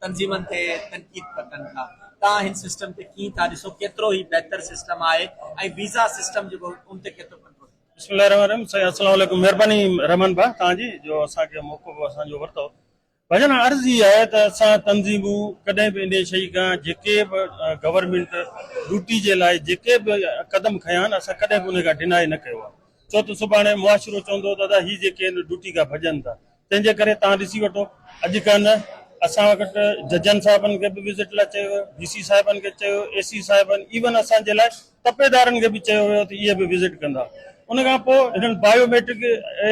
तंजीमन ते तनकीद कनि था। तव्हां हिन सिस्टम ते कीअं था ॾिसो, केतिरो ई बहितर सिस्टम आहे ऐं वीज़ा सिस्टम जेको उन ते केतिरो कंट्रोल? बिस्मिल्लाहिर्रहमानिर्रहीम। अस्सलाम वालेकुम। मेहरबानी रहमान भाउ तव्हांजी जो असांखे मौक़ो असांजो वरितो। भजन अर्ज़ ई आहे त असां तंज़ीमूं कॾहिं बि इन शइ खां जेके बि गवर्नमेंट ड्यूटी जे लाइ जेके बि क़दम खयां आहिनि असां कॾहिं बि उन खां डिनाए न कयो आहे। छो त सुभाणे मुआशिरो चवंदो दादा हीअ जेके आहिनि ड्यूटी खां भॼनि था, तंहिंजे करे तव्हां ॾिसी वठो अॼु खां न असां वटि जजनि साहिबनि खे बि विज़िट लाइ चयो वियो, DC साहिबनि खे चयो, AC साहिबनि, इवन असांजे लाइ तपेदारनि खे बि चयो वियो त इहे बि विज़िट कंदा। उन खां पोइ हिननि बायोमेट्रिक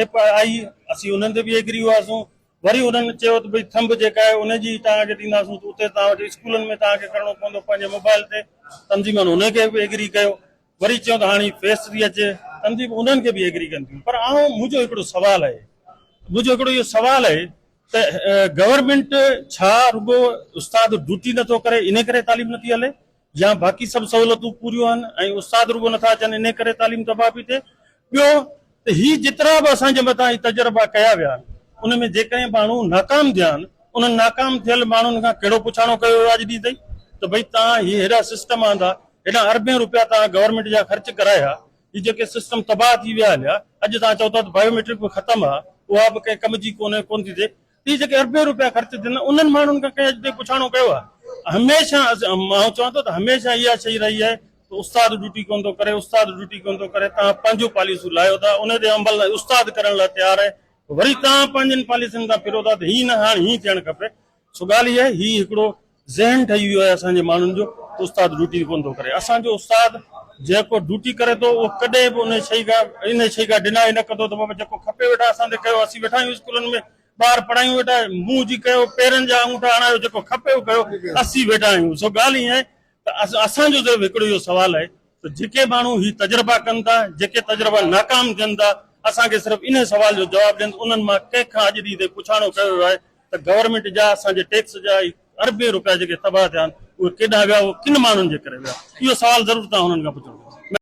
ऐप आई, असीं उन्हनि ते बि एग्री हुआसीं। वरी उन्हनि चयो त भई थंब जेका आहे उनजी तव्हांखे ॾींदासीं, त उते तव्हां वटि स्कूलनि में तव्हांखे करिणो पवंदो पंहिंजे मोबाइल ते। तंज़ीमनि उनखे बि एग्री कयो। वरी चयो त हाणे फेस थी अचे, तंज़ीम उन्हनि खे बि एग्री कनि थियूं। पर मुंहिंजो हिकिड़ो सुवालु आहे, इहो सुवालु आहे त गवर्नमेंट छा रुगो उस्ताद ड्यूटी नथो करे इन करे तालीम नथी हले, या बाक़ी सभु सहूलियतूं पूरियूं आहिनि ऐं उस्ताद रुगो नथा अचनि इन करे तालीम तबाह पई थिए? ॿियो त हीअ जेतिरा बि असांजे मथां तजुर्बा कया विया आहिनि उन में जेकॾहिं माण्हू नाकाम थिया आहिनि, उन्हनि नाकाम थियल माण्हुनि खां कहिड़ो पुछाणो कयो वियो अॼु ॾींहुं ताईं त भई तव्हां हीअ हेॾा सिस्टम आंदा, हेॾा अरबे रुपया तव्हां गवर्नमेंट जा ख़र्च कराया, हीअ जेके सिस्टम तबाह थी विया हलिया, अॼु तव्हां चओ था त बायोमेट्रिक बि ख़तमु आहे, उहा बि कंहिं कम जी कोन थी थिए। हीअ जेके अरबे रुपया ख़र्च थियनि उन्हनि माण्हुनि खां कंहिं अॼु ताईं पुछाणो कयो आहे? हमेशह मां चवां थो त हमेशह इहा शइ रही आहे त उस्ताद ड्यूटी कोन थो करे, उस्ताद ड्यूटी कोन थो करे। तव्हां पंहिंजूं पॉलिसियूं लाहियो था, उन ते अमल उस्ताद करण लाइ तयारु आहे, वरी तव्हां पंहिंजनि पॉलिसियुनि खां फिरो था त हीअ न हाणे हीअं थियणु खपे। सो ॻाल्हि इहा आहे, हीअ हिकिड़ो ज़हन ठही वियो आहे असांजे माण्हुनि जो, उस्ताद ड्यूटी कोन थो करे। असांजो उस्ताद जेको ड्यूटी करे थो उहो कॾहिं बि इन शइ खां डिनाए न कंदो त बाबा जेको खपे वेठा असां ते कयो, असीं वेठा आहियूं स्कूलनि में ॿार पढ़ायूं वेठा, मुंहुं जी कयो, पेरनि जा अंगूठा हणायो, जेको खपे उहो कयो, असीं वेठा आहियूं। सो ॻाल्हि ईअं आहे त असांजो सिर्फ़ु हिकिड़ो इहो सुवालु आहे त जेके माण्हू ही तजुर्बा कनि था, जेके तजुर्बा नाकाम थियनि था, असांखे सिर्फ़ु इन सवाल जो जवाबु ॾियनि। उन्हनि मां कंहिंखां अॼु ॾींहुं ताईं पुछाणो कयो वियो आहे त गवर्नमेंट जा असांजे टैक्स जा अरबे रुपया जेके तबाह थिया आहिनि उहे केॾां विया, उहे किन माण्हुनि जे करे विया? इहो सवाल ज़रूरु तव्हां हुननि खां पुछो।